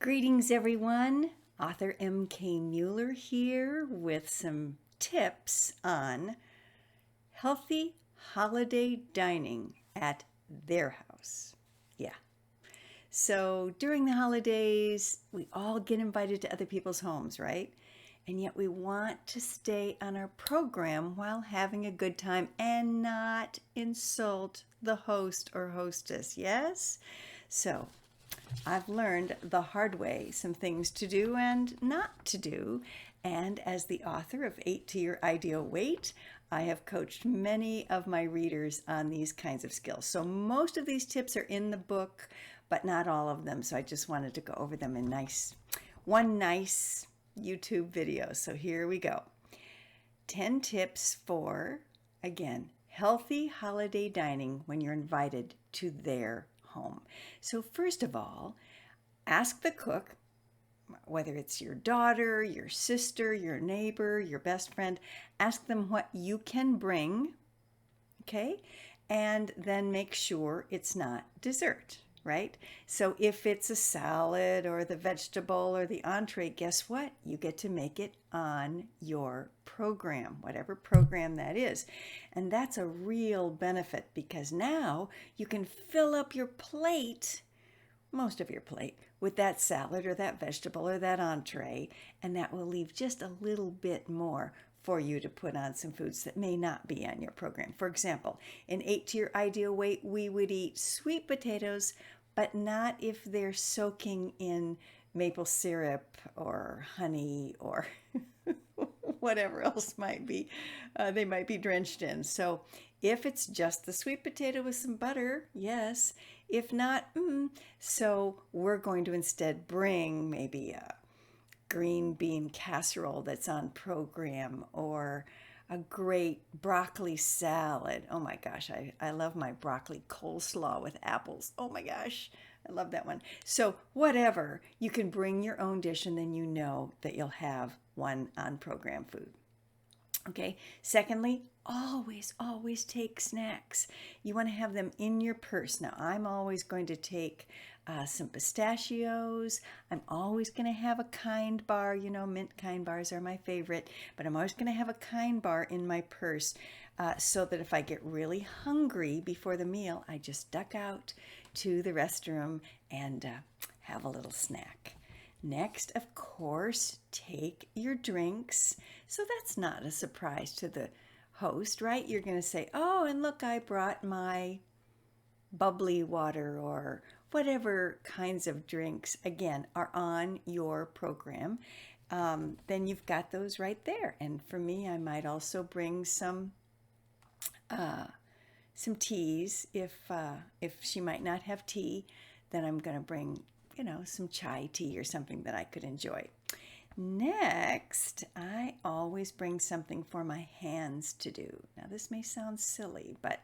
Greetings, everyone. Author M.K. Mueller here with some tips on healthy holiday dining at their house. Yeah. So during the holidays, we all get invited to other people's homes, right? And yet we want to stay on our program while having a good time and not insult the host or hostess. Yes? So I've learned the hard way some things to do and not to do. And as the author of 8 to Your Ideal Weight, I have coached many of my readers on these kinds of skills. So most of these tips are in the book, but not all of them. So I just wanted to go over them in one nice YouTube video. So here we go. 10 tips for, again, healthy holiday dining when you're invited to their home. So first of all, ask the cook, whether it's your daughter, your sister, your neighbor, your best friend, ask them what you can bring, okay? And then make sure it's not dessert, right? So if it's a salad or the vegetable or the entree, guess what? You get to make it on your program, whatever program that is. And that's a real benefit because now you can fill up your plate, most of your plate, with that salad or that vegetable or that entree, and that will leave just a little bit more for you to put on some foods that may not be on your program. For example, in 8 to Your Ideal Weight, we would eat sweet potatoes, but not if they're soaking in maple syrup or honey or whatever else might be they might be drenched in. So if it's just the sweet potato with some butter, yes. If not, so we're going to instead bring maybe a green bean casserole that's on program or a great broccoli salad. Oh my gosh, I love my broccoli coleslaw with apples. Oh my gosh, I love that one. So whatever, you can bring your own dish and then you know that you'll have one on program food. Okay, secondly, always take snacks. You want to have them in your purse. Now, I'm always going to take some pistachios. I'm always going to have a Kind bar. You know, mint Kind bars are my favorite, but I'm always going to have a Kind bar in my purse so that if I get really hungry before the meal, I just duck out to the restroom and have a little snack. Next, of course, take your drinks. So that's not a surprise to the host, right? You're going to say, oh, and look, I brought my bubbly water or whatever kinds of drinks, again, are on your program. Then you've got those right there. And for me, I might also bring some teas. If she might not have tea, then I'm going to bring some chai tea or something that I could enjoy. Next, I always bring something for my hands to do. Now, this may sound silly, but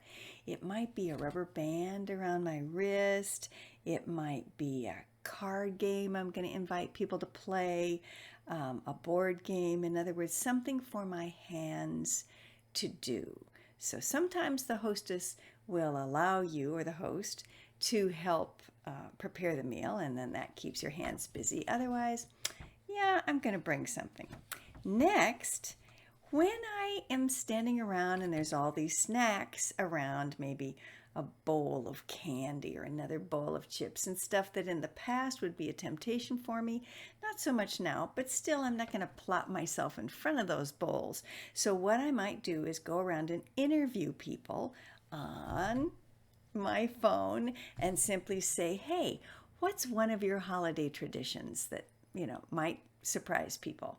it might be a rubber band around my wrist. It might be a card game I'm going to invite people to play, a board game. In other words, something for my hands to do. So sometimes the hostess will allow you or the host to help prepare the meal, and then that keeps your hands busy. Otherwise, yeah, I'm going to bring something. Next, when I am standing around and there's all these snacks around, maybe a bowl of candy or another bowl of chips and stuff that in the past would be a temptation for me, not so much now, but still I'm not going to plop myself in front of those bowls. So what I might do is go around and interview people on my phone and simply say, hey, what's one of your holiday traditions that, might surprise people?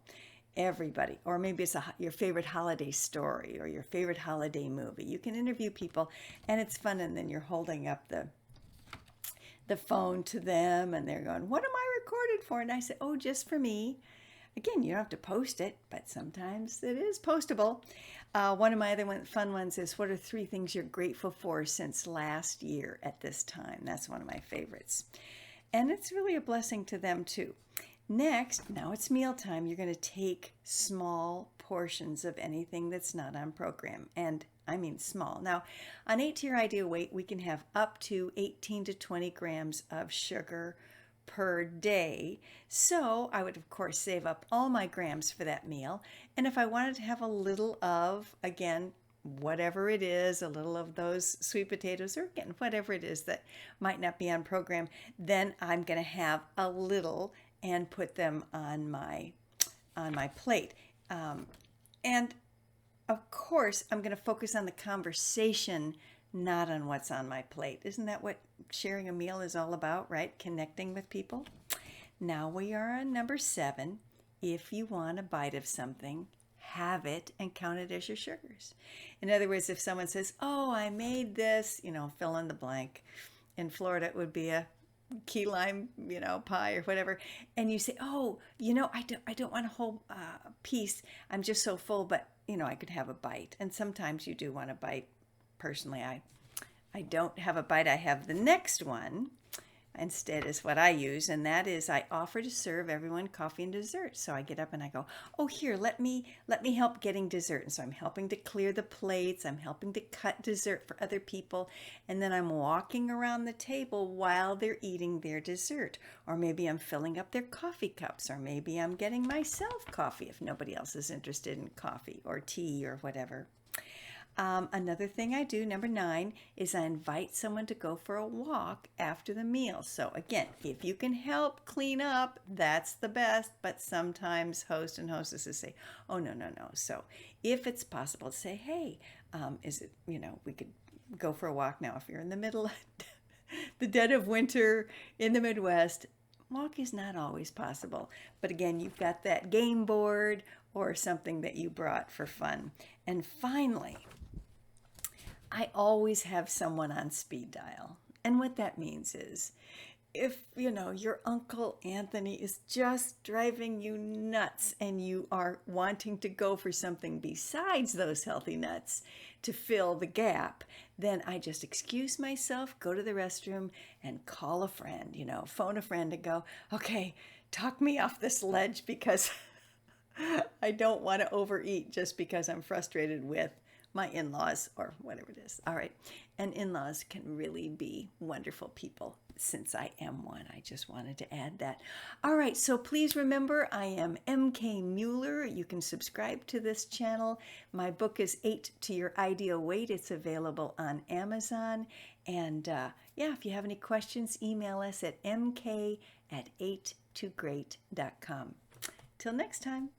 Everybody. Or maybe it's your favorite holiday story or your favorite holiday movie. You can interview people and it's fun, and then you're holding up the phone to them and they're going, what am I recorded for? And I say, oh, just for me. Again, you don't have to post it, but sometimes it is postable. One of my other fun ones is, what are 3 things you're grateful for since last year at this time? That's one of my favorites. And it's really a blessing to them too. Next, now it's mealtime. You're going to take small portions of anything that's not on program. And I mean small. Now, on 8 to Your Ideal Weight, we can have up to 18 to 20 grams of sugar per day. So I would, of course, save up all my grams for that meal. And if I wanted to have a little of, again, whatever it is, a little of those sweet potatoes, or again, whatever it is that might not be on program, then I'm going to have a little and put them on my plate. And of course, I'm going to focus on the conversation, not on what's on my plate. Isn't that what sharing a meal is all about, right? Connecting with people. Now we are on number 7. If you want a bite of something, have it and count it as your sugars. In other words, if someone says, oh, I made this, fill in the blank. In Florida, it would be a key lime, pie or whatever. And you say, oh, I don't want a whole piece. I'm just so full, but, I could have a bite. And sometimes you do want a bite. Personally, I don't have a bite. I have the next one instead is what I use, and that is I offer to serve everyone coffee and dessert. So I get up and I go, oh, here, let me help getting dessert. And so I'm helping to clear the plates. I'm helping to cut dessert for other people. And then I'm walking around the table while they're eating their dessert. Or maybe I'm filling up their coffee cups, or maybe I'm getting myself coffee if nobody else is interested in coffee or tea or whatever. Another thing I do, number 9, is I invite someone to go for a walk after the meal. So again, if you can help clean up, that's the best. But sometimes hosts and hostesses say, oh, no. So if it's possible to say, hey, is it, we could go for a walk now. If you're in the middle, the dead of winter in the Midwest, walk is not always possible. But again, you've got that game board or something that you brought for fun. And finally, I always have someone on speed dial. And what that means is if, your Uncle Anthony is just driving you nuts and you are wanting to go for something besides those healthy nuts to fill the gap, then I just excuse myself, go to the restroom and call a friend, phone a friend and go, okay, talk me off this ledge because I don't want to overeat just because I'm frustrated with my in-laws or whatever it is. All right. And in-laws can really be wonderful people since I am one. I just wanted to add that. All right. So please remember, I am MK Mueller. You can subscribe to this channel. My book is 8 to Your Ideal Weight. It's available on Amazon. And if you have any questions, email us at mk@8togreat.com. Till next time.